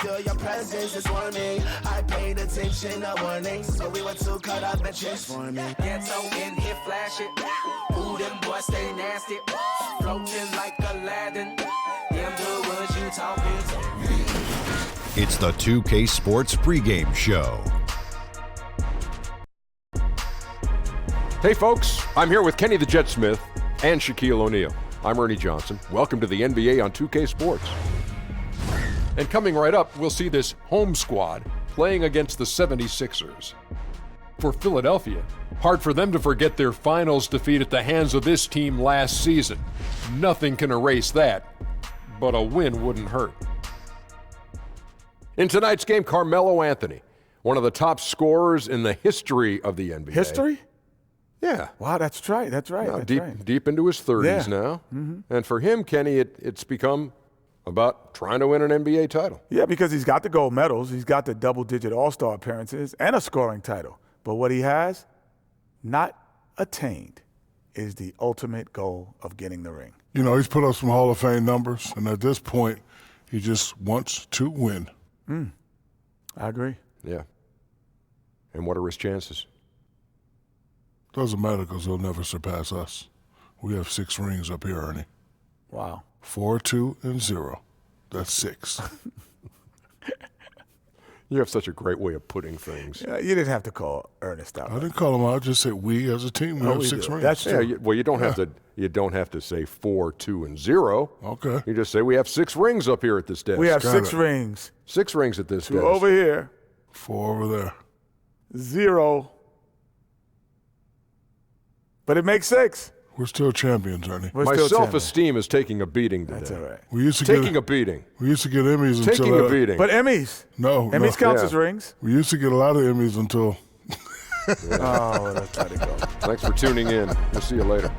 Feel your presence is warming. I paid attention to warnings, so we were too caught up in transforming. Ghetto in here flashing. Ooh, them boys stay nasty. Floating like Aladdin. Them the ones you talking to. It's the 2K Sports pregame show. Hey folks, I'm here with Kenny the Jet Smith and Shaquille O'Neal. I'm Ernie Johnson. Welcome to the NBA on 2K Sports. And coming right up, we'll see this home squad playing against the 76ers. For Philadelphia, hard for them to forget their finals defeat at the hands of this team last season. Nothing can erase that, but a win wouldn't hurt. In tonight's game, Carmelo Anthony, one of the top scorers in the history of the NBA. History? Yeah. Wow, that's right. That's right. Now, That's deep into his 30s Yeah. now. And for him, Kenny, it's become about trying to win an NBA title. Yeah, because he's got the gold medals, he's got the double-digit All-Star appearances, and a scoring title. But what he has not attained is the ultimate goal of getting the ring. You know, he's put up some Hall of Fame numbers, and at this point, he just wants to win. I agree. Yeah. And what are his chances? Doesn't matter because he'll never surpass us. We have 6 rings up here, Ernie. Wow. 4, 2, and 0. That's 6. You have such a great way of putting things. Yeah, you didn't have to call Ernest out. I didn't call him out. I just said we as a team, we have we 6 do. rings. That's Yeah, true. you don't have to. You don't have to say 4, 2, and 0. Okay. You just say we have 6 rings up here at this desk. We have Got 6 it. rings. 6 rings at this 2 desk. over here, 4 over there. 0. But it makes 6. We're still champions, Ernie. We're My still champions. self-esteem is taking a beating today. That's all right. We used to Taking get a beating. We used to get Emmys until Taking a beating. But Emmys. No, Emmys no. counts Yeah. as rings. We used to get a lot of Emmys until Oh, let's let it go. Thanks for tuning in. We'll see you later.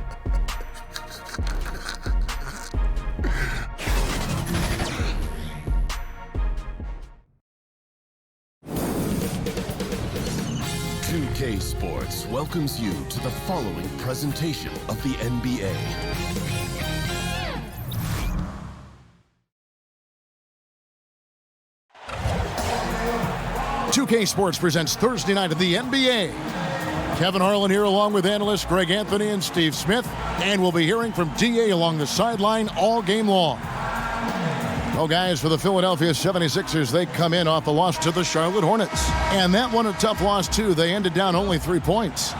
K Sports welcomes you to the following presentation of the NBA. K Sports presents Thursday night of the NBA. Kevin Harlan here along with analysts Greg Anthony and Steve Smith, and we'll be hearing from DA along the sideline all game long. Oh, guys, for the Philadelphia 76ers, they come in off the loss to the Charlotte Hornets. And that one a tough loss, too. They ended down only 3 points.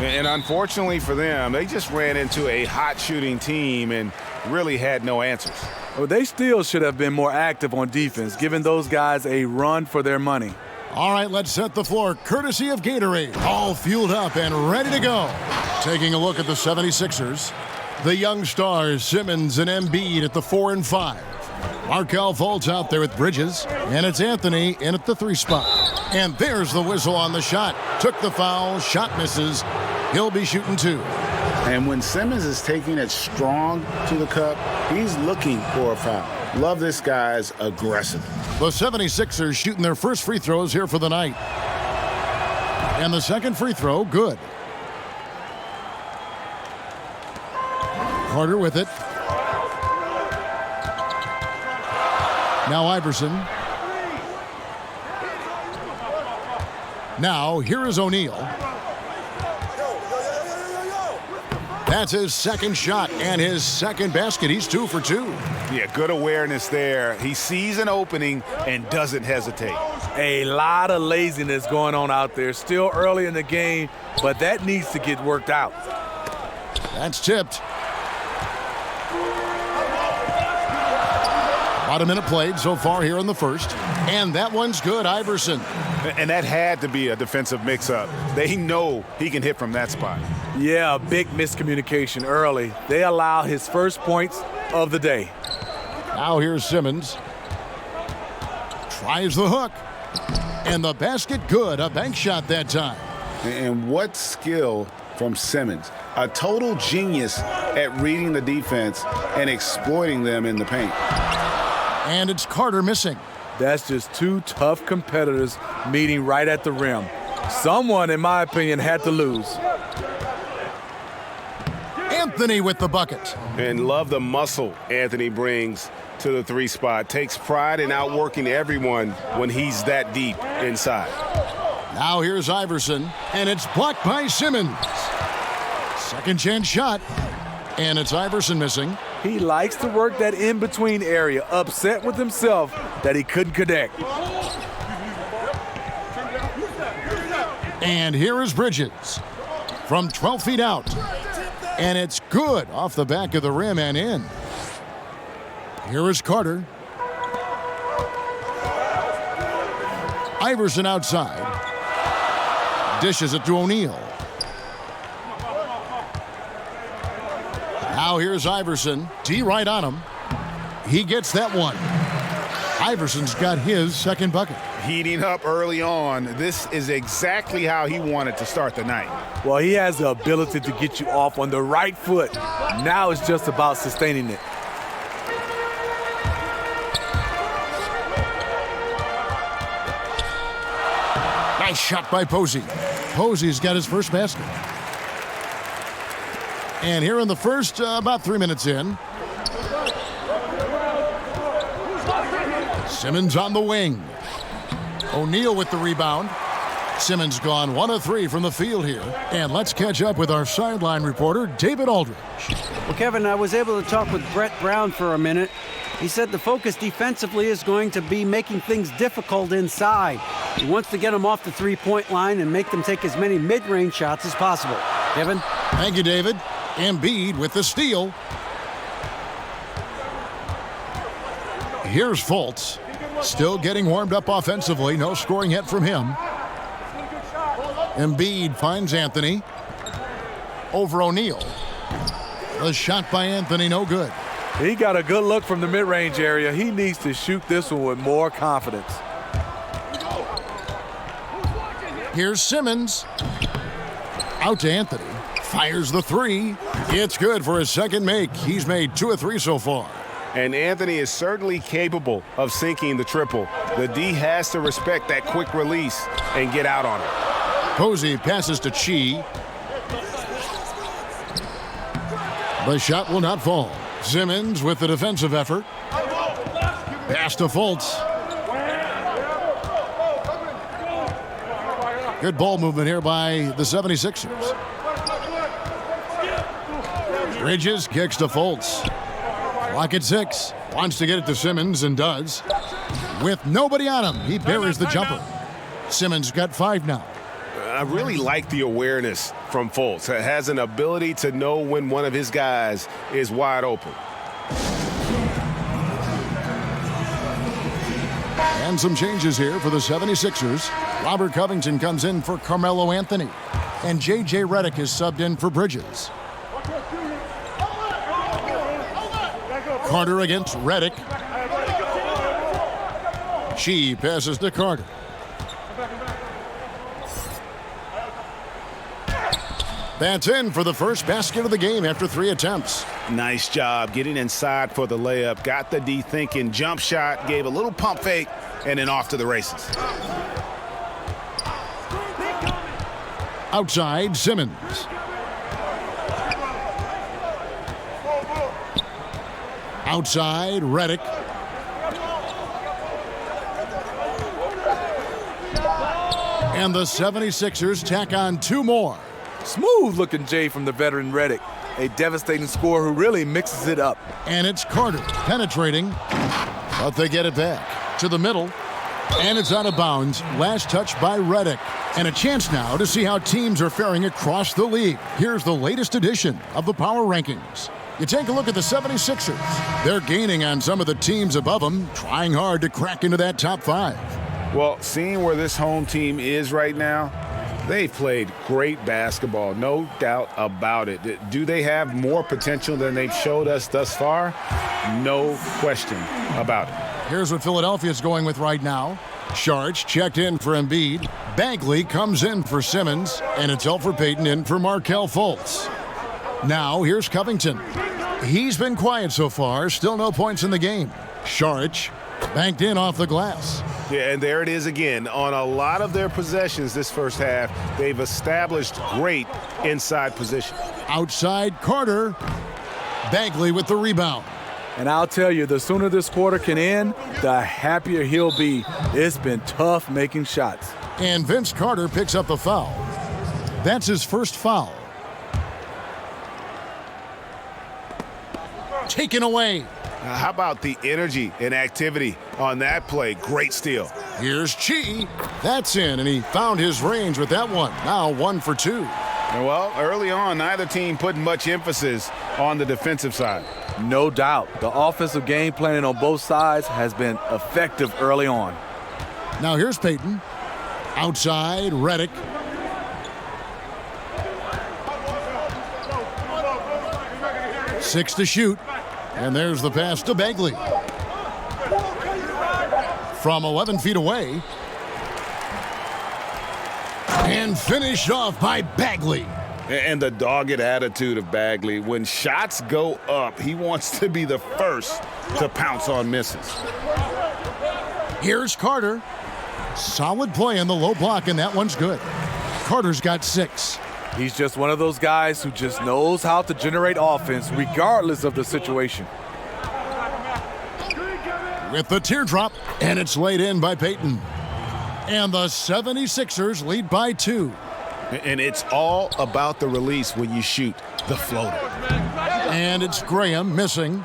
And unfortunately for them, they just ran into a hot shooting team and really had no answers. Well, they still should have been more active on defense, giving those guys a run for their money. All right, let's set the floor, courtesy of Gatorade. All fueled up and ready to go. Taking a look at the 76ers. The young stars, Simmons and Embiid at the 4 and 5. Markelle Fultz out there with Bridges, and it's Anthony in at the 3 spot. And there's the whistle on the shot. Took the foul, shot misses. He'll be shooting 2. And when Simmons is taking it strong to the cup, he's looking for a foul. Love this guy's aggressive. The 76ers shooting their first free throws here for the night. And the second free throw, good. Carter with it. Now Iverson. Now here is O'Neal. That's his second shot and his second basket. He's 2 for 2. Yeah, good awareness there. He sees an opening and doesn't hesitate. A lot of laziness going on out there. Still early in the game, but that needs to get worked out. That's tipped. About a minute played so far here in the first. And that one's good, Iverson. And that had to be a defensive mix-up. They know he can hit from that spot. Yeah, a big miscommunication early. They allow his first points of the day. Now here's Simmons. Tries the hook. And the basket good. A bank shot that time. And what skill from Simmons. A total genius at reading the defense and exploiting them in the paint. And it's Carter missing. That's just 2 tough competitors meeting right at the rim. Someone, in my opinion, had to lose. Anthony with the bucket. And love the muscle Anthony brings to the 3 spot, takes pride in outworking everyone when he's that deep inside. Now here's Iverson, and it's blocked by Simmons. Second chance shot, and it's Iverson missing. He likes to work that in-between area, upset with himself that he couldn't connect. And here is Bridges from 12 feet out. And it's good off the back of the rim and in. Here is Carter. Iverson outside. Dishes it to O'Neal. Now here's Iverson. D right on him. He gets that one. Iverson's got his second bucket. Heating up early on. This is exactly how he wanted to start the night. Well, he has the ability to get you off on the right foot. Now it's just about sustaining it. Nice shot by Posey. Posey's got his first basket. And here in the first, about 3 minutes in. Simmons on the wing. O'Neal with the rebound. Simmons gone 1 of 3 from the field here. And let's catch up with our sideline reporter, David Aldridge. Well, Kevin, I was able to talk with Brett Brown for a minute. He said the focus defensively is going to be making things difficult inside. He wants to get them off the three-point line and make them take as many mid-range shots as possible. Kevin? Thank you, David. Embiid with the steal. Here's Fultz. Still getting warmed up offensively. No scoring yet from him. Embiid finds Anthony. Over O'Neal. The shot by Anthony, no good. He got a good look from the mid-range area. He needs to shoot this one with more confidence. Here's Simmons. Out to Anthony. Fires the 3. It's good for his second make. He's made 2 of 3 so far. And Anthony is certainly capable of sinking the triple. The D has to respect that quick release and get out on it. Posey passes to Chi. The shot will not fall. Simmons with the defensive effort. Pass to Fultz. Good ball movement here by the 76ers. Bridges kicks to Fultz. Clock at 6. Wants to get it to Simmons and does. With nobody on him, he buries the jumper. Simmons got 5 now. I really like the awareness from Fultz. Has an ability to know when one of his guys is wide open. And some changes here for the 76ers. Robert Covington comes in for Carmelo Anthony. And J.J. Redick is subbed in for Bridges. Carter against Redick. She passes to Carter. That's in for the first basket of the game after 3 attempts. Nice job getting inside for the layup. Got the D thinking. Jump shot. Gave a little pump fake. And then off to the races. Outside, Simmons. Outside, Redick. And the 76ers tack on 2 more. Smooth looking J from the veteran Redick. A devastating scorer who really mixes it up. And it's Carter penetrating, but they get it back to the middle. And it's out of bounds. Last touch by Redick. And a chance now to see how teams are faring across the league. Here's the latest edition of the Power Rankings. You take a look at the 76ers. They're gaining on some of the teams above them, trying hard to crack into that top 5. Well, seeing where this home team is right now, they've played great basketball, no doubt about it. Do they have more potential than they've showed us thus far? No question about it. Here's what Philadelphia's going with right now. Sharch checked in for Embiid. Bagley comes in for Simmons. And it's Elfrid Payton in for Markelle Fultz. Now here's Covington. He's been quiet so far. Still no points in the game. Sharch banked in off the glass. Yeah, and there it is again. On a lot of their possessions this first half, they've established great inside position. Outside, Carter. Bagley with the rebound. And I'll tell you, the sooner this quarter can end, the happier he'll be. It's been tough making shots. And Vince Carter picks up the foul. That's his first foul. Taken away. How about the energy and activity on that play? Great steal. Here's Chi. That's in, and he found his range with that one. Now 1 for 2. Well, early on, neither team put much emphasis on the defensive side. No doubt. The offensive game planning on both sides has been effective early on. Now here's Payton. Outside, Redick. Six to shoot. And there's the pass to Bagley. From 11 feet away. And finished off by Bagley. And the dogged attitude of Bagley. When shots go up, he wants to be the first to pounce on misses. Here's Carter. Solid play in the low block, and that one's good. Carter's got 6. He's just one of those guys who just knows how to generate offense regardless of the situation. With the teardrop, and it's laid in by Payton. And the 76ers lead by 2. And it's all about the release when you shoot the floater. And it's Graham missing.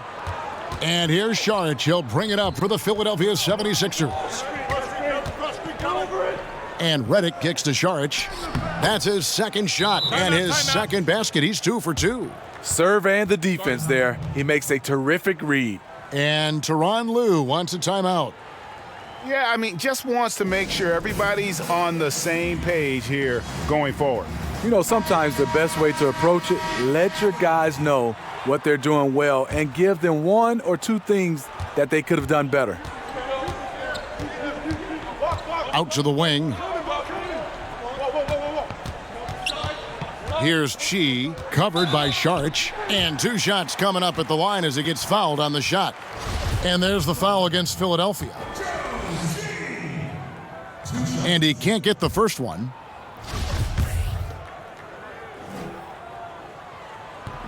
And here's Saric. He'll bring it up for the Philadelphia 76ers. And Redick kicks to Saric. That's his second shot and his second basket. He's 2 for 2. Serve and the defense there. He makes a terrific read. And Tyronn Lue wants a timeout. Yeah, I mean, just wants to make sure everybody's on the same page here going forward. You know, sometimes the best way to approach it, let your guys know what they're doing well and give them 1 or 2 things that they could have done better. Out to the wing. Here's Chi, covered by Saric. And 2 shots coming up at the line as he gets fouled on the shot. And there's the foul against Philadelphia. And he can't get the first one.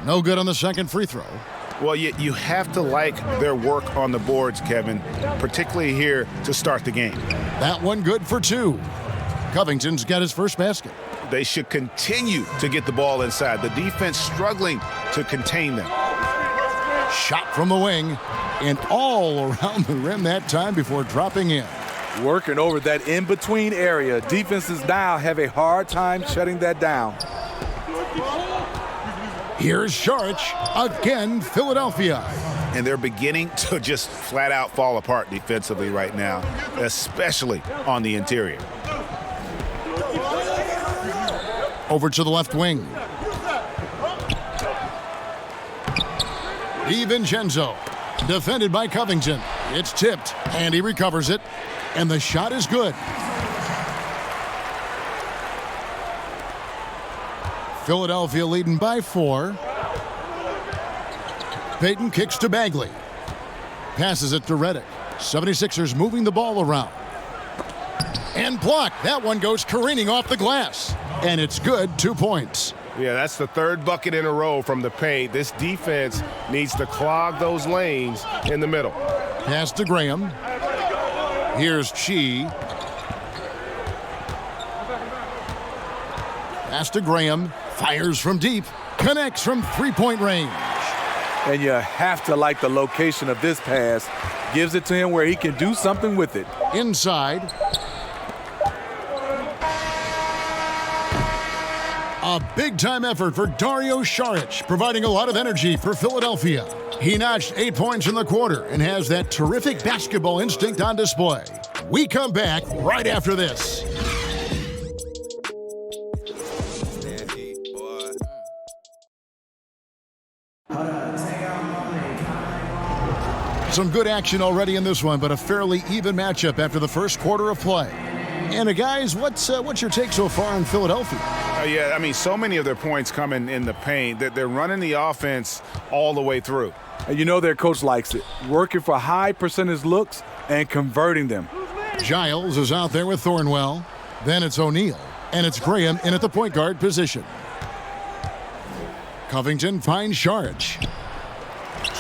No good on the second free throw. Well, you have to like their work on the boards, Kevin, particularly here to start the game. That one good for 2. Covington's got his first basket. They should continue to get the ball inside. The defense struggling to contain them. Shot from the wing and all around the rim that time before dropping in. Working over that in-between area. Defenses now have a hard time shutting that down. Here's Saric, again, Philadelphia. And they're beginning to just flat out fall apart defensively right now, especially on the interior. Over to the left wing. DiVincenzo, defended by Covington. It's tipped, and he recovers it. And the shot is good. Philadelphia leading by 4. Payton kicks to Bagley. Passes it to Redick. 76ers moving the ball around. And blocked. That one goes careening off the glass. And it's good, 2 points. Yeah, that's the 3rd bucket in a row from the paint. This defense needs to clog those lanes in the middle. Pass to Graham. Here's Chi. Pass to Graham. Fires from deep. Connects from 3-point range. And you have to like the location of this pass. Gives it to him where he can do something with it. Inside. A big-time effort for Dario Saric, providing a lot of energy for Philadelphia. He notched 8 points in the quarter and has that terrific basketball instinct on display. We come back right after this. Some good action already in this one, but a fairly even matchup after the first quarter of play. And guys, what's your take so far on Philadelphia? Yeah, I mean, so many of their points coming in the paint that they're running the offense all the way through. And you know their coach likes it, working for high percentage looks and converting them. Giles is out there with Thornwell. Then it's O'Neal, and it's Graham in at the point guard position. Covington finds Saric.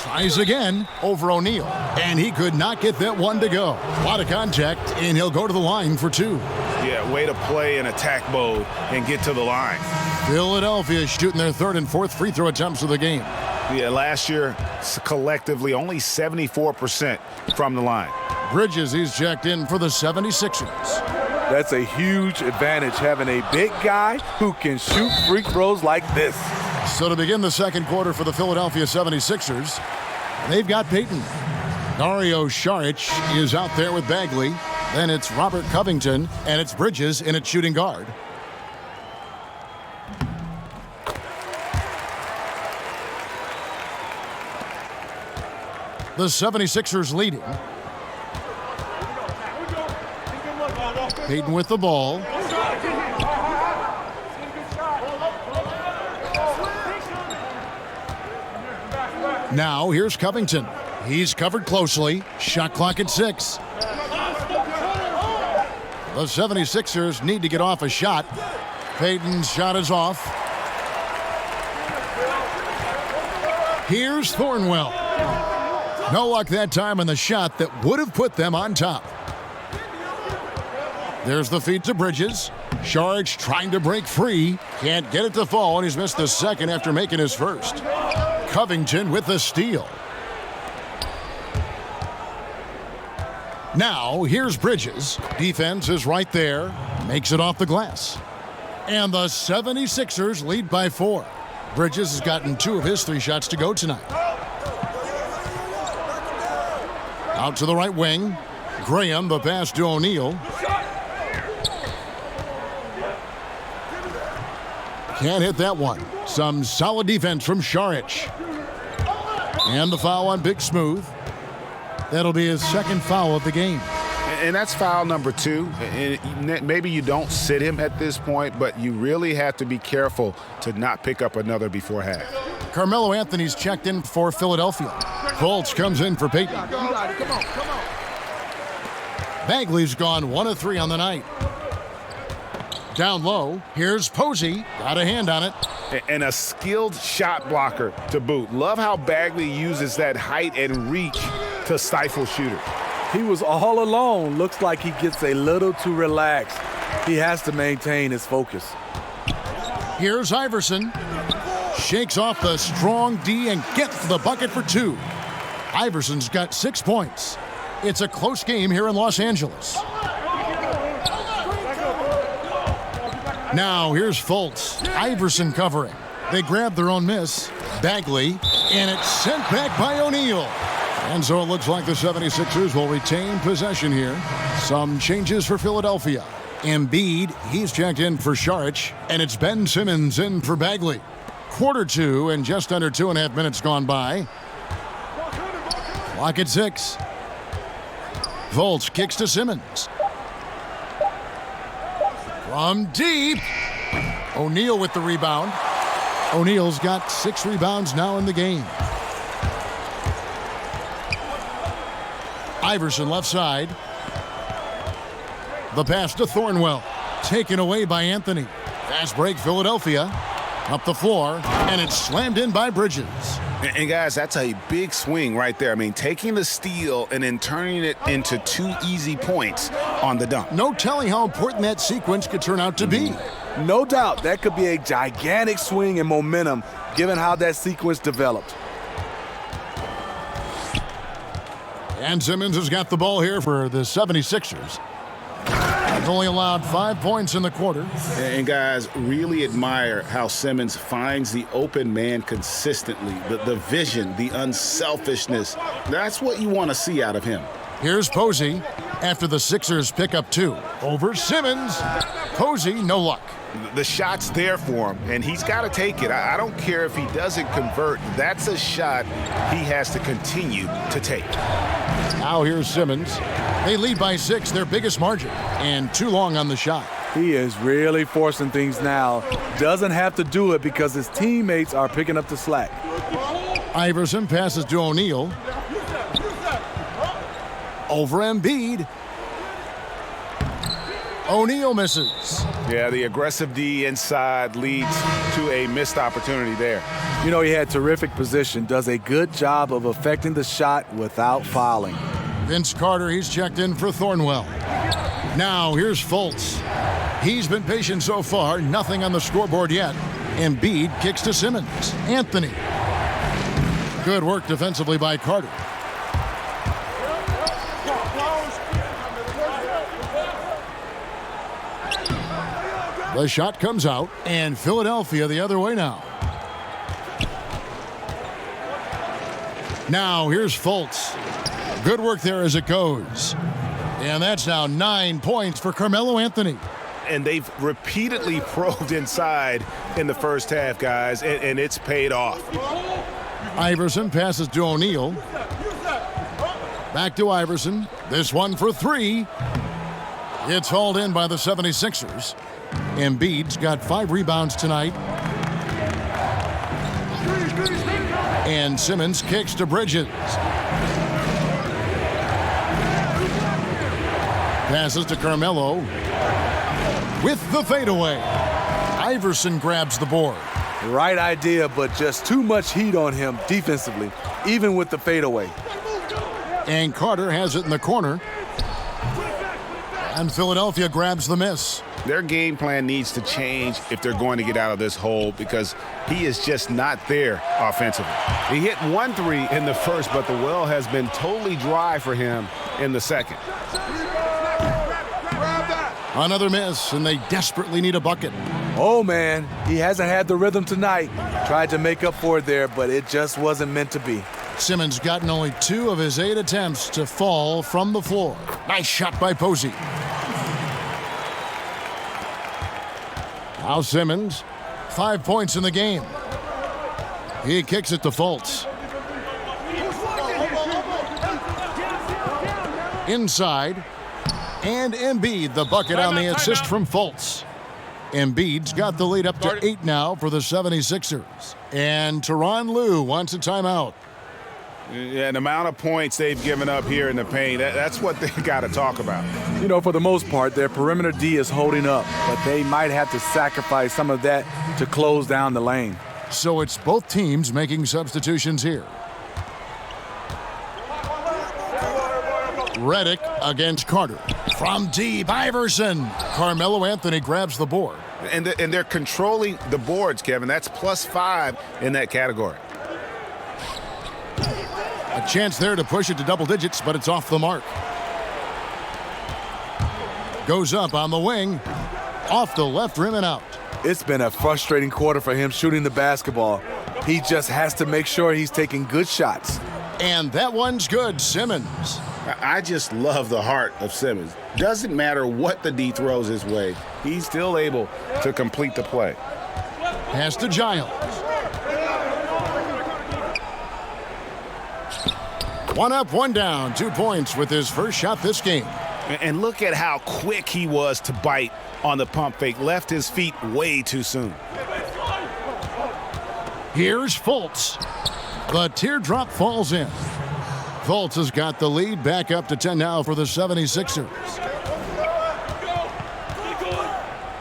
Tries again over O'Neal, and he could not get that one to go. A lot of contact, and he'll go to the line for two. Yeah, way to play in attack mode and get to the line. Philadelphia shooting their third and fourth free throw attempts of the game. Yeah, last year, collectively, only 74% from the line. Bridges, he's checked in for the 76ers. That's a huge advantage, having a big guy who can shoot free throws like this. So to begin the second quarter for the Philadelphia 76ers, they've got Payton. Dario Saric is out there with Bagley. Then it's Robert Covington, and it's Bridges in at shooting guard. The 76ers leading. Payton with the ball. Now here's Covington. He's covered closely. Shot clock at 6. The 76ers need to get off a shot. Payton's shot is off. Here's Thornwell. No luck that time on the shot that would have put them on top. There's the feed to Bridges. Saric trying to break free. Can't get it to fall, and he's missed the second after making his first. Covington with the steal. Now, here's Bridges. Defense is right there. Makes it off the glass. And the 76ers lead by 4. Bridges has gotten 2 of his 3 shots to go tonight. Out to the right wing. Graham, the pass to O'Neal. Can't hit that one. Some solid defense from Saric. And the foul on Big Smooth. That'll be his second foul of the game. And that's foul number 2. And maybe you don't sit him at this point, but you really have to be careful to not pick up another before half. Carmelo Anthony's checked in for Philadelphia. Fultz comes in for Payton. Bagley's gone 1 of 3 on the night. Down low, here's Posey. Got a hand on it. And a skilled shot blocker to boot. Love how Bagley uses that height and reach to stifle shooters. He was all alone. Looks like he gets a little too relaxed. He has to maintain his focus. Here's Iverson. Shakes off the strong D and gets the bucket for 2. Iverson's got 6 points. It's a close game here in Los Angeles. Now here's Fultz. Iverson covering. They grab their own miss. Bagley, and it's sent back by O'Neal. And so it looks like the 76ers will retain possession here. Some changes for Philadelphia. Embiid, he's checked in for Saric, and it's Ben Simmons in for Bagley. Quarter 2 and just under 2.5 minutes gone by. Clock at 6. Fultz kicks to Simmons. From deep. O'Neal with the rebound. O'Neal's got 6 rebounds now in the game. Iverson left side. The pass to Thornwell. Taken away by Anthony. Fast break Philadelphia. Up the floor, and it's slammed in by Bridges. And guys, that's a big swing right there. I mean, taking the steal and then turning it into 2 easy points on the dunk. No telling how important that sequence could turn out to be. No doubt that could be a gigantic swing in momentum given how that sequence developed. And Simmons has got the ball here for the 76ers. He's only allowed 5 points in the quarter. And guys, really admire how Simmons finds the open man consistently. The vision, the unselfishness. That's what you want to see out of him. Here's Posey after the Sixers pick up 2. Over Simmons. Posey, no luck. The shot's there for him, and he's got to take it. I don't care if he doesn't convert. That's a shot he has to continue to take. Now here's Simmons. They lead by 6, their biggest margin, and too long on the shot. He is really forcing things now. Doesn't have to do it because his teammates are picking up the slack. Iverson passes to O'Neal. Over Embiid. O'Neal misses. Yeah, the aggressive D inside leads to a missed opportunity there. You know, he had terrific position, does a good job of affecting the shot without fouling. Vince Carter, he's checked in for Thornwell. Now here's Fultz. He's been patient so far, nothing on the scoreboard yet. Embiid kicks to Simmons. Anthony. Good work defensively by Carter. The shot comes out, and Philadelphia the other way now. Now here's Fultz. Good work there as it goes. And that's now 9 points for Carmelo Anthony. And they've repeatedly probed inside in the first half, guys, and it's paid off. Iverson passes to O'Neal. Back to Iverson. This one for three. It's hauled in by the 76ers. Embiid's got 5 rebounds tonight. And Simmons kicks to Bridges. Passes to Carmelo with the fadeaway. Iverson grabs the board. Right idea, but just too much heat on him defensively, even with the fadeaway. And Carter has it in the corner. And Philadelphia grabs the miss. Their game plan needs to change if they're going to get out of this hole because he is just not there offensively. He hit 1 3 in the first, but the well has been totally dry for him in the second. Another miss, and they desperately need a bucket. Oh, man, he hasn't had the rhythm tonight. Tried to make up for it there, but it just wasn't meant to be. Simmons gotten only 2 of his 8 attempts to fall from the floor. Nice shot by Posey. Now Simmons, 5 points in the game. He kicks it to Fultz. Inside. And Embiid, the bucket on the assist from Fultz. Embiid's got the lead up to 8 now for the 76ers. And Tyronn Lue wants a timeout. Yeah, the amount of points they've given up here in the paint, that's what they got to talk about. You know, for the most part, their perimeter D is holding up, but they might have to sacrifice some of that to close down the lane. So it's both teams making substitutions here. Redick against Carter. From deep, Iverson. Carmelo Anthony grabs the board. And they're controlling the boards, Kevin. That's +5 in that category. A chance there to push it to double digits, but it's off the mark. Goes up on the wing. Off the left rim and out. It's been a frustrating quarter for him shooting the basketball. He just has to make sure he's taking good shots. And that one's good, Simmons. I just love the heart of Simmons. Doesn't matter what the D throws his way. He's still able to complete the play. Pass to Giles. One up, one down. 2 points with his first shot this game. And look at how quick he was to bite on the pump fake. Left his feet way too soon. Here's Fultz. The teardrop falls in. Fultz has got the lead back up to 10 now for the 76ers.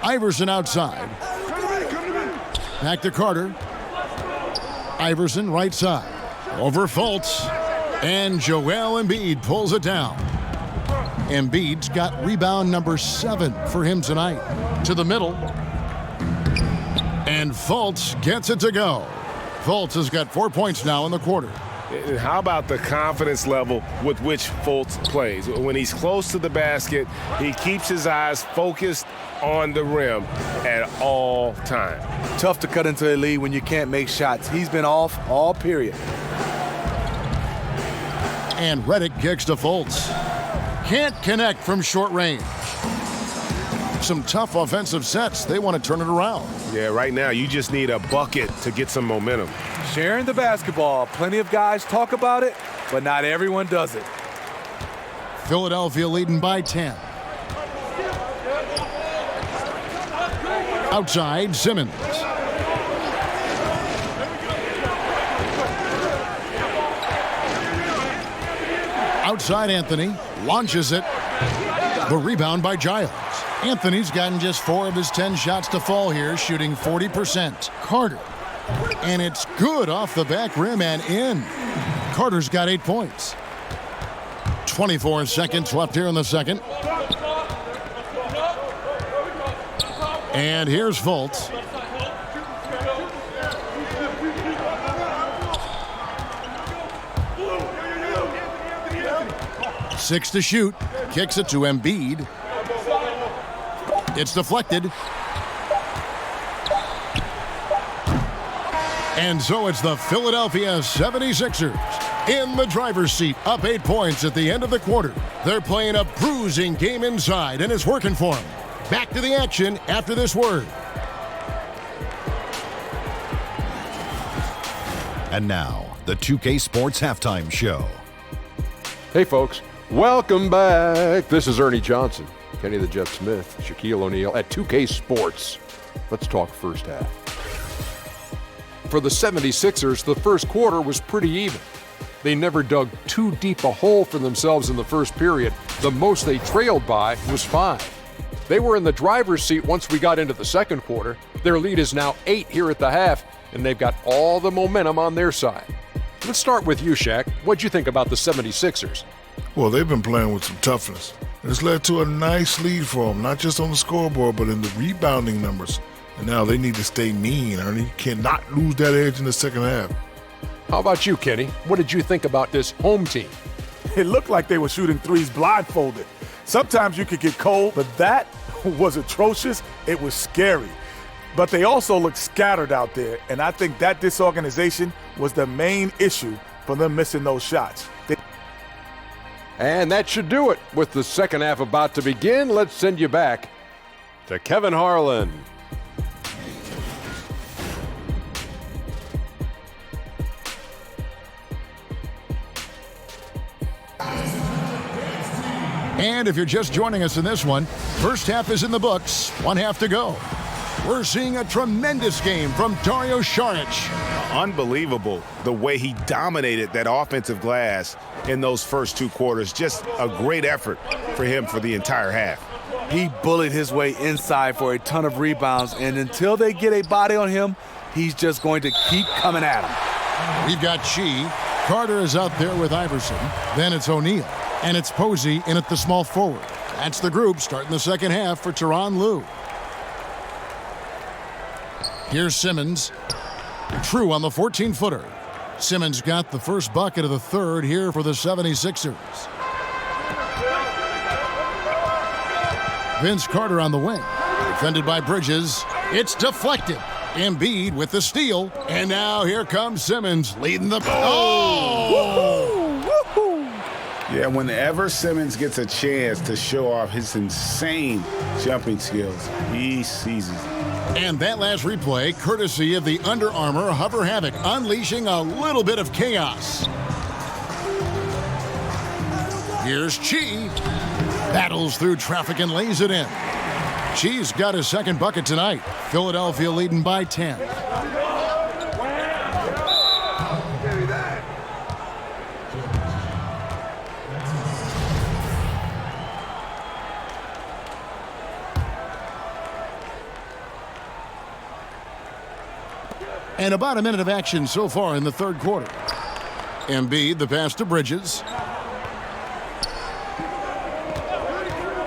Iverson outside. Back to Carter. Iverson right side. Over Fultz. And Joel Embiid pulls it down. Embiid's got rebound number 7 for him tonight. To the middle. And Fultz gets it to go. Fultz has got 4 points now in the quarter. How about the confidence level with which Fultz plays? When he's close to the basket, he keeps his eyes focused on the rim at all time. Tough to cut into a lead when you can't make shots. He's been off all period. And Redick kicks to Fultz. Can't connect from short range. Some tough offensive sets. They want to turn it around. Yeah, right now you just need a bucket to get some momentum. Sharing the basketball. Plenty of guys talk about it, but not everyone does it. Philadelphia leading by 10. Outside, Simmons. Outside, Anthony launches it. The rebound by Giles. Anthony's gotten just 4 of his 10 shots to fall here, shooting 40%. Carter. And it's good off the back rim and in. Carter's got 8 points. 24 seconds left here in the second. And here's Fultz. Six to shoot. Kicks it to Embiid. It's deflected. And so it's the Philadelphia 76ers in the driver's seat, up 8 points at the end of the quarter. They're playing a bruising game inside, and it's working for them. Back to the action after this word. And now, the 2K Sports Halftime Show. Hey, folks. Welcome back. This is Ernie Johnson, Kenny the Jet Smith, Shaquille O'Neal at 2K Sports. Let's talk first half. For the 76ers, the first quarter was pretty even. They never dug too deep a hole for themselves in the first period. The most they trailed by was 5. They were in the driver's seat once we got into the second quarter. Their lead is now 8 here at the half, and they've got all the momentum on their side. Let's start with you, Shaq. What'd you think about the 76ers? Well, they've been playing with some toughness. It's led to a nice lead for them, not just on the scoreboard, but in the rebounding numbers. And now they need to stay mean, Ernie. Cannot lose that edge in the second half. How about you, Kenny? What did you think about this home team? It looked like they were shooting threes blindfolded. Sometimes you could get cold, but that was atrocious. It was scary. But they also looked scattered out there, and I think that disorganization was the main issue for them missing those shots. And that should do it. With the second half about to begin, let's send you back to Kevin Harlan. And if you're just joining us in this one, first half is in the books, 1 half to go. We're seeing a tremendous game from Dario Saric. Unbelievable the way he dominated that offensive glass in those first 2 quarters. Just a great effort for him for the entire half. He bullied his way inside for a ton of rebounds, and until they get a body on him, he's just going to keep coming at him. We've got Chi. Carter is out there with Iverson. Then it's O'Neal. And it's Posey in at the small forward. That's the group starting the second half for Tyronn Lue. Here's Simmons. True on the 14-footer. Simmons got the first bucket of the third here for the 76ers. Vince Carter on the wing. Defended by Bridges. It's deflected. Embiid with the steal. And now here comes Simmons leading the... Oh! Yeah, whenever Simmons gets a chance to show off his insane jumping skills, he seizes it. And that last replay, courtesy of the Under Armour Hover Havoc, unleashing a little bit of chaos. Here's Chi. Battles through traffic and lays it in. Chi's got his second bucket tonight. Philadelphia leading by 10. And about a minute of action so far in the third quarter. Embiid, the pass to Bridges.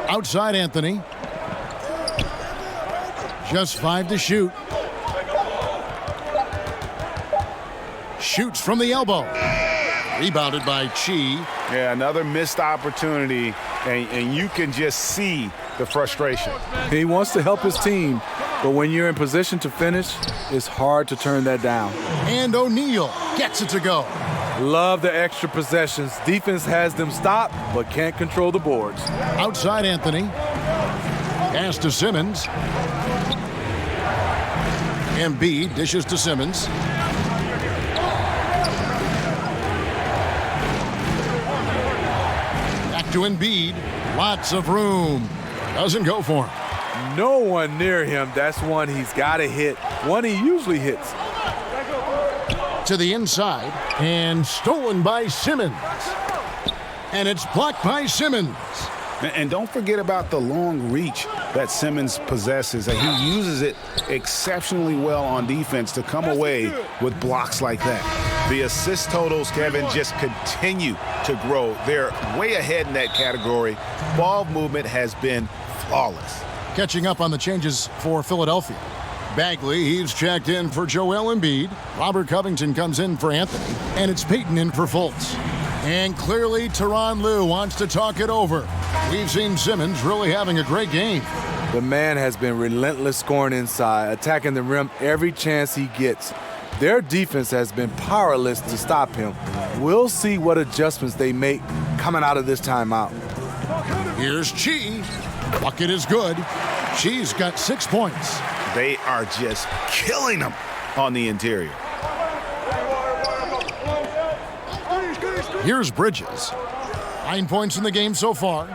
Outside Anthony. Just 5 to shoot. Shoots from the elbow. Rebounded by Chi. Yeah, another missed opportunity, and you can just see the frustration. He wants to help his team, but when you're in position to finish, it's hard to turn that down. And O'Neal gets it to go. Love the extra possessions. Defense has them stopped, but can't control the boards. Outside Anthony. Pass to Simmons. Embiid dishes to Simmons. Back to Embiid. Lots of room. Doesn't go for him. No one near him. That's one he's got to hit. One he usually hits. To the inside. And stolen by Simmons. And it's blocked by Simmons. And don't forget about the long reach that Simmons possesses. He uses it exceptionally well on defense to come away with blocks like that. The assist totals, Kevin, just continue to grow. They're way ahead in that category. Ball movement has been flawless. Catching up on the changes for Philadelphia. Bagley, he's checked in for Joel Embiid. Robert Covington comes in for Anthony. And it's Payton in for Fultz. And clearly, Tyronn Lue wants to talk it over. We've seen Simmons really having a great game. The man has been relentless scoring inside, attacking the rim every chance he gets. Their defense has been powerless to stop him. We'll see what adjustments they make coming out of this timeout. Here's Chi. Bucket is good. Chi's got 6 points. They are just killing them on the interior. Here's Bridges. 9 points in the game so far.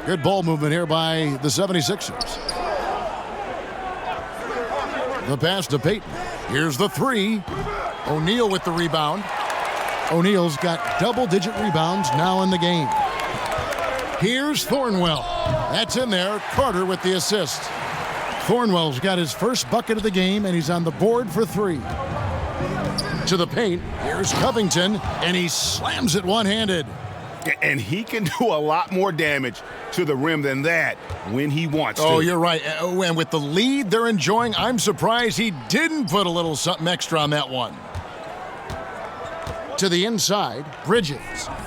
Good ball movement here by the 76ers. The pass to Payton. Here's the three. O'Neal with the rebound. O'Neal's got double-digit rebounds now in the game. Here's Thornwell. That's in there. Carter with the assist. Thornwell's got his first bucket of the game, and he's on the board for three. To the paint. Here's Covington, and he slams it one-handed. And he can do a lot more damage to the rim than that when he wants to. Oh, you're right. And with the lead they're enjoying, I'm surprised he didn't put a little something extra on that one. To the inside, Bridges.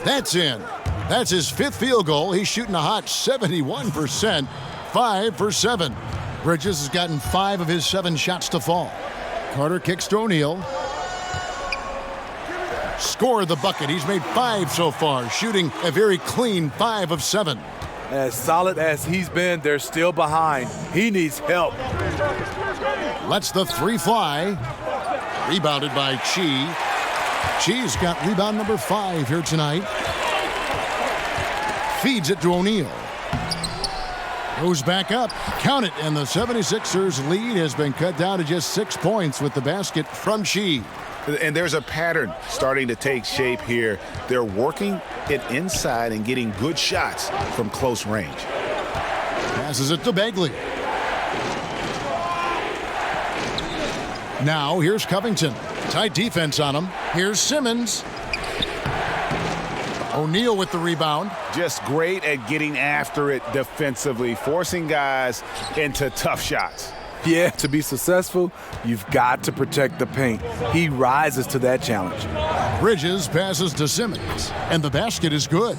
That's in. That's his fifth field goal. He's shooting a hot 71%, 5 for 7. Bridges has gotten 5 of his 7 shots to fall. Carter kicks to O'Neal. Score the bucket. He's made 5 so far, shooting a very clean 5 of 7. As solid as he's been, they're still behind. He needs help. Lets the three fly. Rebounded by Chi. Chi's got rebound number 5 here tonight. Feeds it to O'Neal. Goes back up. Count it. And the 76ers lead has been cut down to just 6 points with the basket from Chi. And there's a pattern starting to take shape here. They're working it inside and getting good shots from close range. Passes it to Bagley. Now here's Covington. Tight defense on him. Here's Simmons. O'Neal with the rebound. Just great at getting after it defensively, forcing guys into tough shots. Yeah, to be successful, you've got to protect the paint. He rises to that challenge. Bridges passes to Simmons, and the basket is good.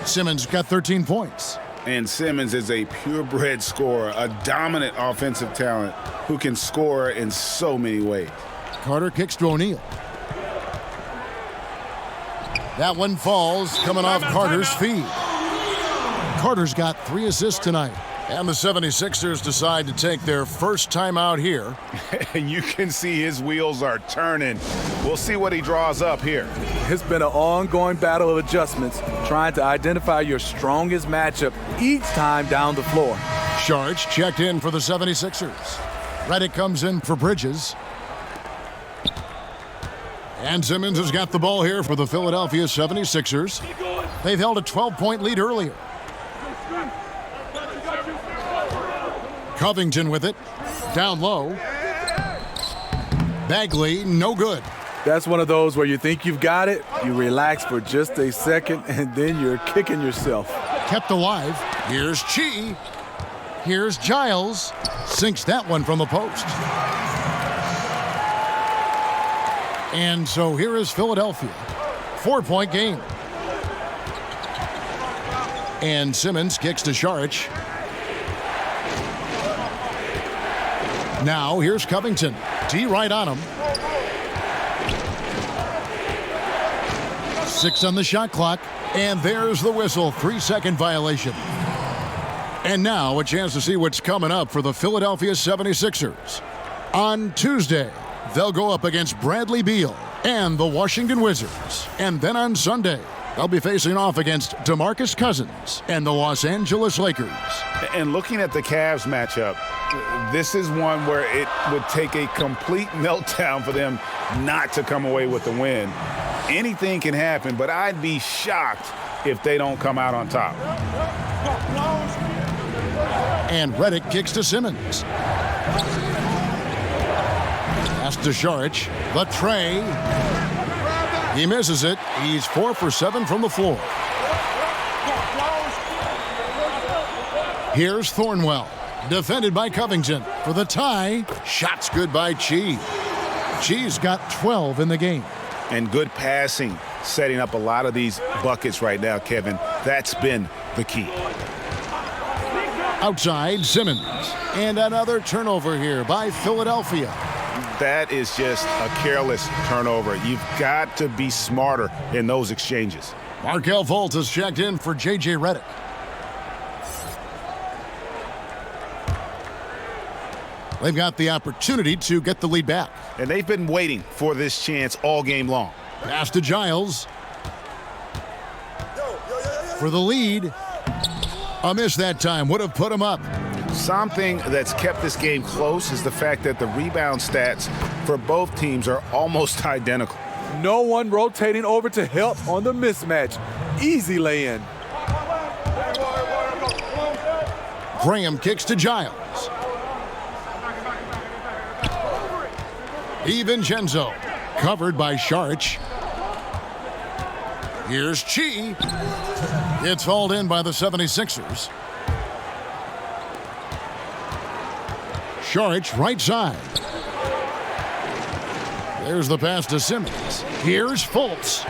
Simmons got 13 points. And Simmons is a purebred scorer, a dominant offensive talent who can score in so many ways. Carter kicks to O'Neal. That one falls, coming off Carter's feed. Carter's got 3 assists tonight. And the 76ers decide to take their first time out here. And you can see his wheels are turning. We'll see what he draws up here. It's been an ongoing battle of adjustments, trying to identify your strongest matchup each time down the floor. Sharge checked in for the 76ers. Redick comes in for Bridges. And Simmons has got the ball here for the Philadelphia 76ers. They've held a 12-point lead earlier. Covington with it. Down low. Bagley, no good. That's one of those where you think you've got it, you relax for just a second, and then you're kicking yourself. Kept alive. Here's Chi. Here's Giles. Sinks that one from the post. And so here is Philadelphia. 4-point game. And Simmons kicks to Saric. Now here's Covington. D right on him. 6 on the shot clock. And there's the whistle. 3-second violation. And now a chance to see what's coming up for the Philadelphia 76ers. On Tuesday, they'll go up against Bradley Beal and the Washington Wizards. And then on Sunday, they'll be facing off against DeMarcus Cousins and the Los Angeles Lakers. And looking at the Cavs matchup, this is one where it would take a complete meltdown for them not to come away with the win. Anything can happen, but I'd be shocked if they don't come out on top. And Redick kicks to Simmons. Pass to Šarić. The tray. He misses it. He's 4 for 7 from the floor. Here's Thornwell. Defended by Covington for the tie. Shots good by Chi. Chi's got 12 in the game. And good passing, setting up a lot of these buckets right now, Kevin. That's been the key. Outside, Simmons. And another turnover here by Philadelphia. That is just a careless turnover. You've got to be smarter in those exchanges. Markelle Fultz has checked in for J.J. Redick. They've got the opportunity to get the lead back. And they've been waiting for this chance all game long. Pass to Giles. For the lead. A miss that time would have put him up. Something that's kept this game close is the fact that the rebound stats for both teams are almost identical. No one rotating over to help on the mismatch. Easy lay-in. Graham kicks to Giles. DiVincenzo, covered by Šarić. Here's Chi. It's hauled in by the 76ers. Šarić, right side. There's the pass to Simmons. Here's Fultz.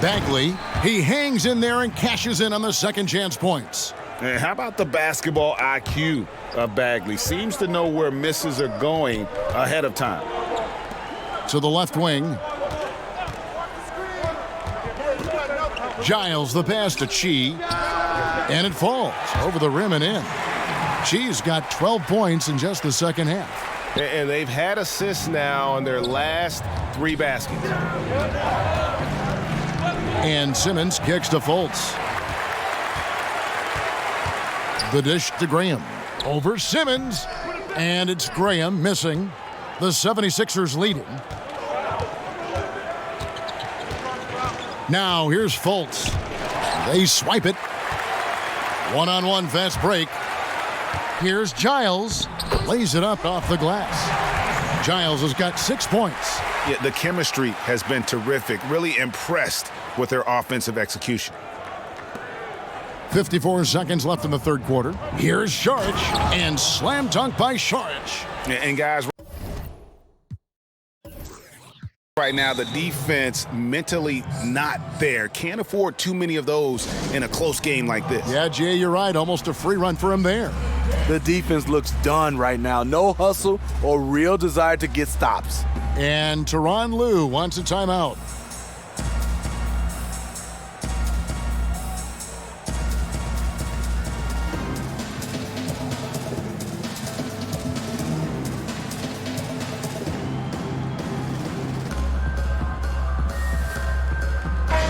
Bagley, he hangs in there and cashes in on the second chance points. And how about the basketball IQ of Bagley? Seems to know where misses are going ahead of time. To the left wing. Giles, the pass to Chi. And it falls over the rim and in. Chi's got 12 points in just the second half. And they've had assists now on their last 3 baskets. And Simmons kicks to Fultz. The dish to Graham. Over Simmons. And it's Graham missing. The 76ers leading. Now here's Fultz. They swipe it. One-on-one fast break. Here's Giles. Lays it up off the glass. Giles has got 6 points. Yeah, the chemistry has been terrific. Really impressed with their offensive execution. 54 seconds left in the third quarter. Here's Šarić. And slam dunk by Šarić. And guys, right now, the defense mentally not there. Can't afford too many of those in a close game like this. Yeah, Jay, you're right. Almost a free run for him there. The defense looks done right now. No hustle or real desire to get stops. And Tyronn Lue wants a timeout.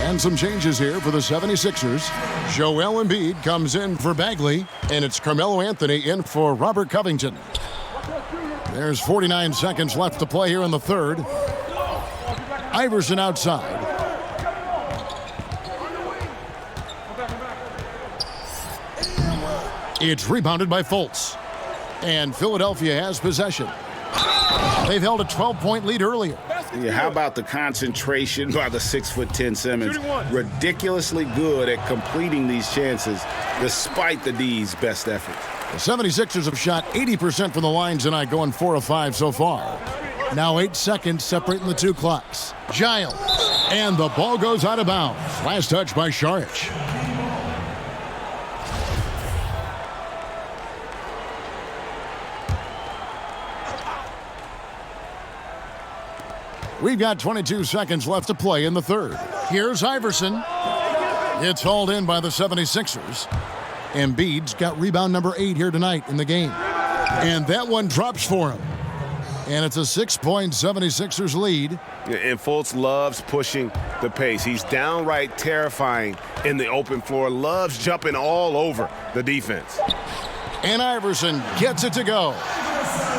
And some changes here for the 76ers. Joel Embiid comes in for Bagley, and it's Carmelo Anthony in for Robert Covington. There's 49 seconds left to play here in the third. Iverson outside. It's rebounded by Fultz. And Philadelphia has possession. They've held a 12-point lead earlier. Yeah, how about the concentration by the 6'10" Simmons? Ridiculously good at completing these chances despite the D's best efforts. The 76ers have shot 80% from the line tonight, going 4 of 5 so far. Now 8 seconds separating the two clocks. Giles. And the ball goes out of bounds. Last touch by Šarić. We've got 22 seconds left to play in the third. Here's Iverson. It's hauled in by the 76ers. Embiid's got rebound number 8 here tonight in the game. And that one drops for him. And it's a 6-point 76ers lead. And Fultz loves pushing the pace. He's downright terrifying in the open floor. Loves jumping all over the defense. And Iverson gets it to go.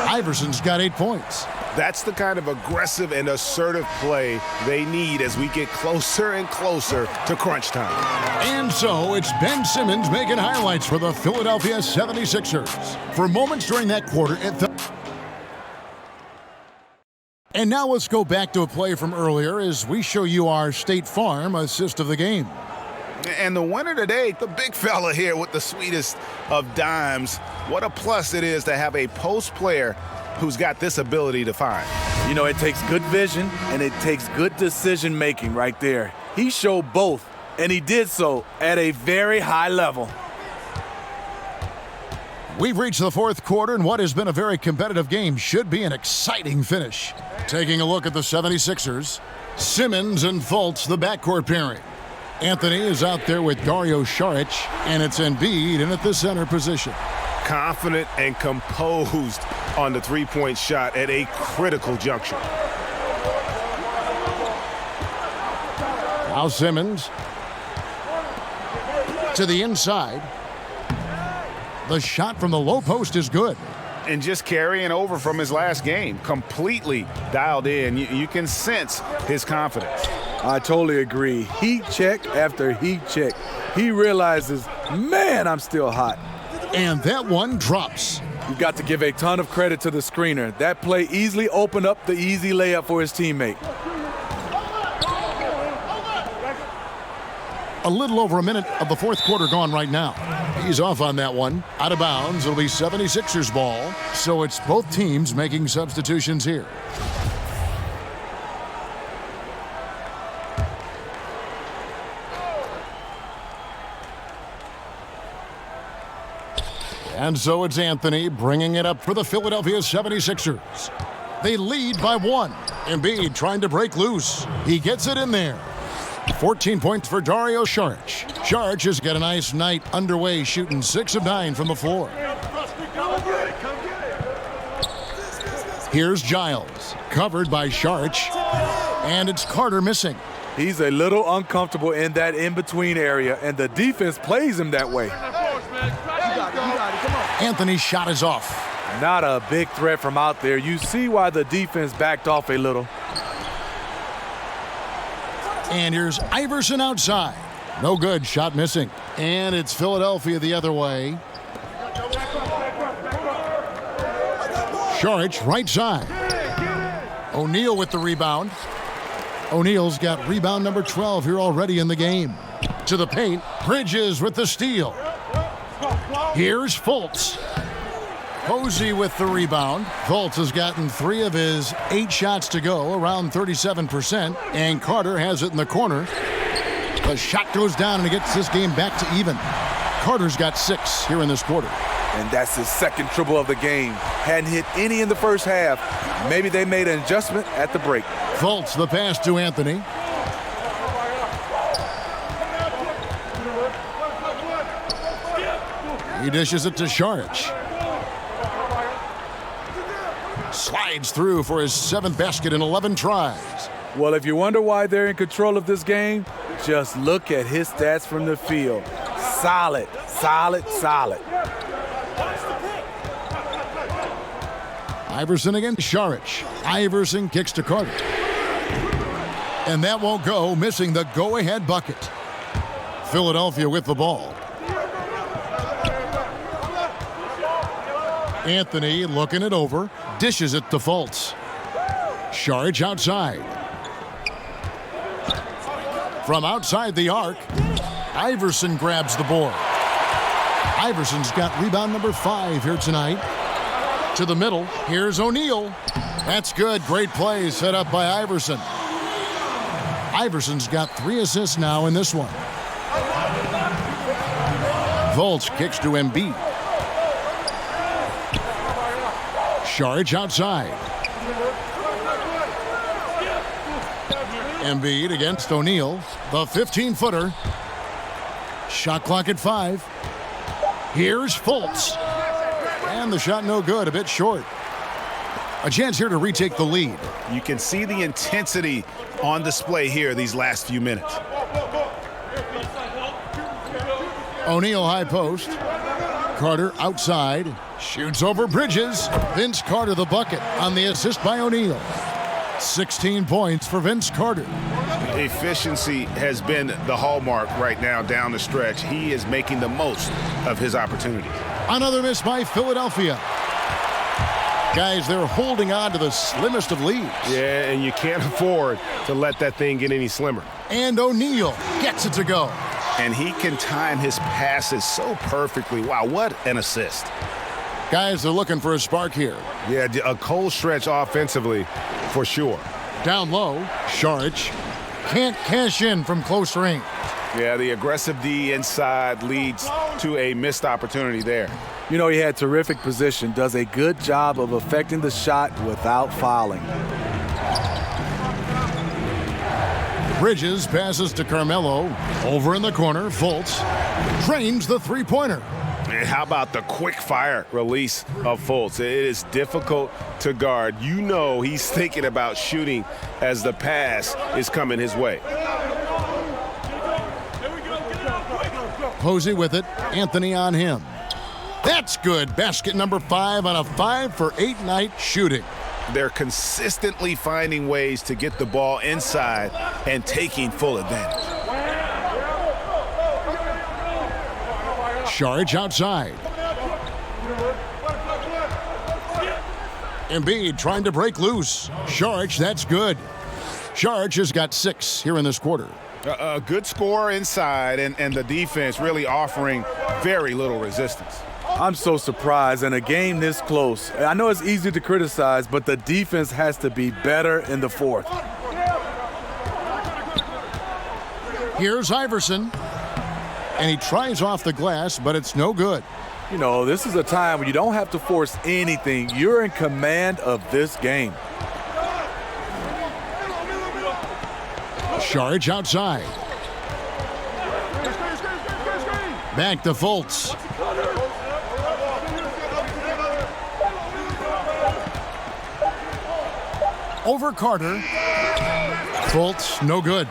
Iverson's got 8 points. That's the kind of aggressive and assertive play they need as we get closer and closer to crunch time. And so it's Ben Simmons making highlights for the Philadelphia 76ers. For moments during that quarter, and now let's go back to a play from earlier as we show you our State Farm assist of the game. And the winner today, the big fella here with the sweetest of dimes. What a plus it is to have a post player who's got this ability to find. You know, it takes good vision and it takes good decision making right there. He showed both, and he did so at a very high level. We've reached the fourth quarter, and what has been a very competitive game should be an exciting finish. Taking a look at the 76ers, Simmons and Fultz, the backcourt pairing. Anthony is out there with Dario Saric, and it's Embiid in at the center position. Confident and composed on the three-point shot at a critical juncture. Now Simmons to the inside. The shot from the low post is good. And just carrying over from his last game, completely dialed in. You can sense his confidence. I totally agree. Heat check after heat check. He realizes, man, I'm still hot. And that one drops. You've got to give a ton of credit to the screener. That play easily opened up the easy layup for his teammate. A little over a minute of the fourth quarter gone right now. He's off on that one. Out of bounds. It'll be 76ers ball. So it's both teams making substitutions here. And so it's Anthony bringing it up for the Philadelphia 76ers. They lead by one. Embiid trying to break loose. He gets it in there. 14 points for Dario Saric. Saric has got a nice night underway, shooting 6 of 9 from the floor. Here's Giles, covered by Saric, and it's Carter missing. He's a little uncomfortable in that in-between area, and the defense plays him that way. Anthony's shot is off. Not a big threat from out there. You see why the defense backed off a little. And here's Iverson outside. No good, shot missing. And it's Philadelphia the other way. Saric right side. O'Neal with the rebound. O'Neal's got rebound number 12 here already in the game. To the paint, Bridges with the steal. Here's Fultz. Posey with the rebound. Fultz has gotten 3 of his 8 shots to go, around 37%, and Carter has it in the corner. The shot goes down and it gets this game back to even. Carter's got 6 here in this quarter. And that's his second triple of the game. Hadn't hit any in the first half. Maybe they made an adjustment at the break. Fultz the pass to Anthony. He dishes it to Saric. Slides through for his 7th basket in 11 tries. Well, if you wonder why they're in control of this game, just look at his stats from the field. Solid, solid, solid. Iverson against Saric. Iverson kicks to Carter. And that won't go, missing the go-ahead bucket. Philadelphia with the ball. Anthony looking it over, dishes it to Fultz. Saric outside. From outside the arc, Iverson grabs the board. Iverson's got rebound number 5 here tonight. To the middle, here's O'Neal. That's good, great play set up by Iverson. Iverson's got 3 assists now in this one. Fultz kicks to Embiid. Saric outside. Embiid against O'Neal. The 15-footer. Shot clock at 5. Here's Fultz. And the shot no good, a bit short. A chance here to retake the lead. You can see the intensity on display here these last few minutes. O'Neal high post. Carter outside. Shoots over Bridges. Vince Carter the bucket on the assist by O'Neal. 16 points for Vince Carter. Efficiency has been the hallmark right now down the stretch. He is making the most of his opportunities. Another miss by Philadelphia. Guys, they're holding on to the slimmest of leads. Yeah, and you can't afford to let that thing get any slimmer. And O'Neal gets it to go. And he can time his passes so perfectly. Wow, what an assist. Guys, they're looking for a spark here. Yeah, a cold stretch offensively for sure. Down low, Saric can't cash in from close range. Yeah, the aggressive D inside leads to a missed opportunity there. You know, he had terrific position, does a good job of affecting the shot without fouling. Bridges passes to Carmelo. Over in the corner, Fultz trains the three-pointer. And how about the quick fire release of Fultz? It is difficult to guard. You know he's thinking about shooting as the pass is coming his way. Posey with it. Anthony on him. That's good. Basket number 5 on a 5-for-8 night shooting. They're consistently finding ways to get the ball inside and taking full advantage. Saric outside. Embiid trying to break loose. Saric, that's good. Saric has got 6 here in this quarter. A good score inside, and the defense really offering very little resistance. I'm so surprised in a game this close. I know it's easy to criticize, but the defense has to be better in the fourth. Here's Iverson. And he tries off the glass, but it's no good. You know, this is a time when you don't have to force anything. You're in command of this game. Saric outside. Back to Fultz. Over Carter. Fultz, no good.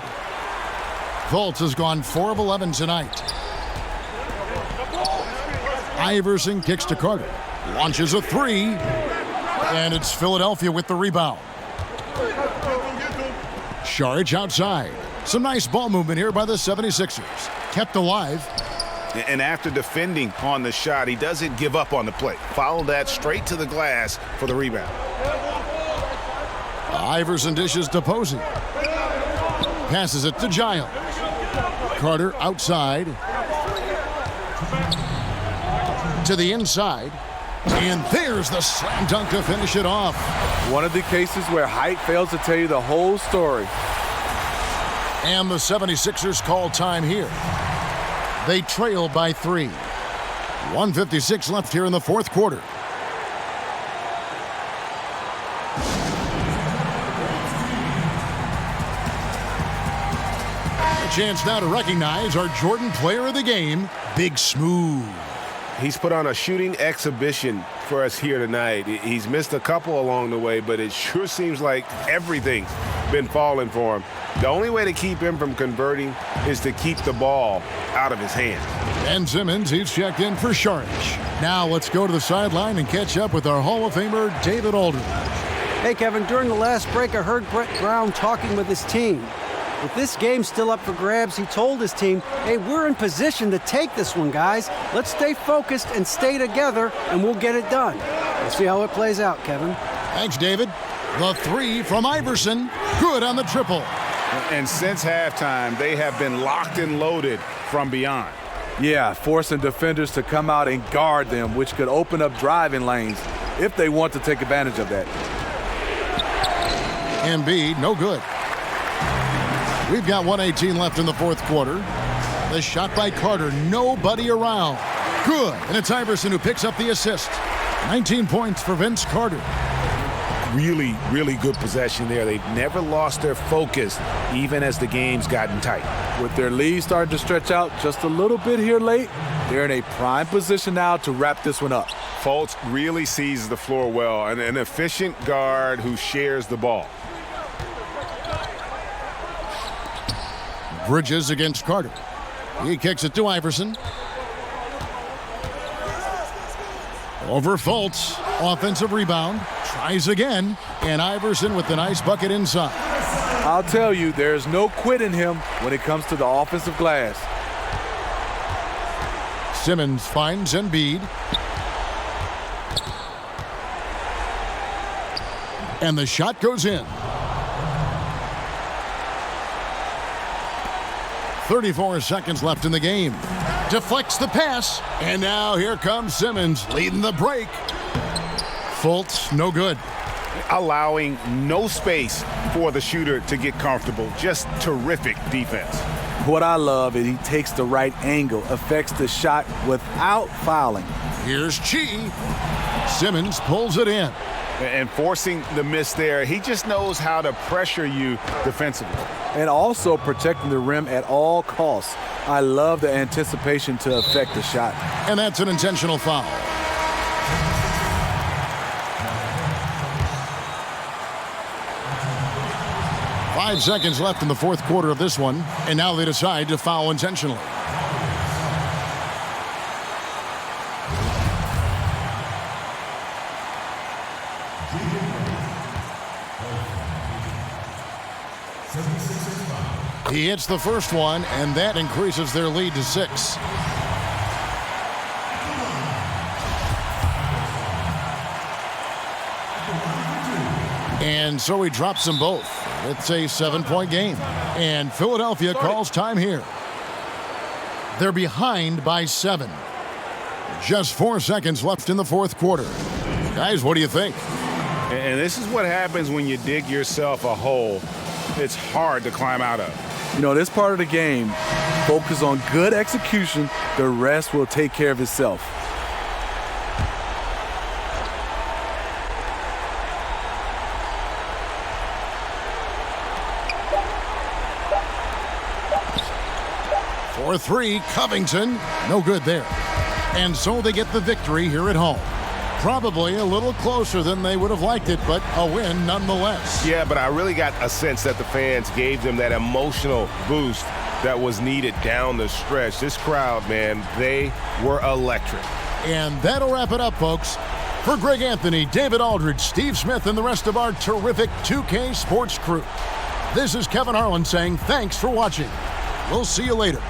Fultz has gone 4 of 11 tonight. Iverson kicks to Carter. Launches a 3. And it's Philadelphia with the rebound. Saric outside. Some nice ball movement here by the 76ers. Kept alive. And after defending on the shot, he doesn't give up on the play. Follow that straight to the glass for the rebound. Iverson dishes to Posey. Passes it to Giles. Carter outside. To the inside. And there's the slam dunk to finish it off. One of the cases where height fails to tell you the whole story. And the 76ers call time here. They trail by 3. 1:56 left here in the fourth quarter. A chance now to recognize our Jordan Player of the Game, Big Smooth. He's put on a shooting exhibition for us here tonight. He's missed a couple along the way, but it sure seems like everything's been falling for him. The only way to keep him from converting is to keep the ball out of his hands. Ben Simmons, he's checked in for Saric. Now let's go to the sideline and catch up with our Hall of Famer, David Aldridge. Hey, Kevin, during the last break, I heard Brett Brown talking with his team. With this game still up for grabs, he told his team, hey, we're in position to take this one, guys. Let's stay focused and stay together, and we'll get it done. We'll see how it plays out, Kevin. Thanks, David. The 3 from Iverson. Good on the triple. And since halftime, they have been locked and loaded from beyond. Yeah, forcing defenders to come out and guard them, which could open up driving lanes if they want to take advantage of that. Embiid, no good. We've got 1:18 left in the fourth quarter. The shot by Carter, nobody around. Good, and it's Iverson who picks up the assist. 19 points for Vince Carter. Really, really good possession there. They've never lost their focus, even as the game's gotten tight. With their lead starting to stretch out just a little bit here late, they're in a prime position now to wrap this one up. Fultz really sees the floor well, and an efficient guard who shares the ball. Bridges against Carter. He kicks it to Iverson. Over Fultz. Offensive rebound. Tries again. And Iverson with the nice bucket inside. I'll tell you, there's no quitting him when it comes to the offensive glass. Simmons finds Embiid. And the shot goes in. 34 seconds left in the game. Deflects the pass. And now here comes Simmons leading the break. Fultz, no good. Allowing no space for the shooter to get comfortable. Just terrific defense. What I love is he takes the right angle, affects the shot without fouling. Here's Chi. Simmons pulls it in. And forcing the miss there, he just knows how to pressure you defensively. And also protecting the rim at all costs. I love the anticipation to affect the shot. And that's an intentional foul. Five seconds left in the fourth quarter of this one, and now they decide to foul intentionally. He hits the first one, and that increases their lead to 6. And so he drops them both. It's a 7-point game. And Philadelphia calls time here. They're behind by 7. Just 4 seconds left in the fourth quarter. Guys, what do you think? And this is what happens when you dig yourself a hole it's hard to climb out of. You know, this part of the game, focus on good execution. The rest will take care of itself. For 3, Covington. No good there. And so they get the victory here at home. Probably a little closer than they would have liked it, but a win nonetheless. Yeah, but I really got a sense that the fans gave them that emotional boost that was needed down the stretch. This crowd, man, they were electric. And that'll wrap it up, folks. For Greg Anthony, David Aldridge, Steve Smith, and the rest of our terrific 2K Sports crew, this is Kevin Harlan saying thanks for watching. We'll see you later.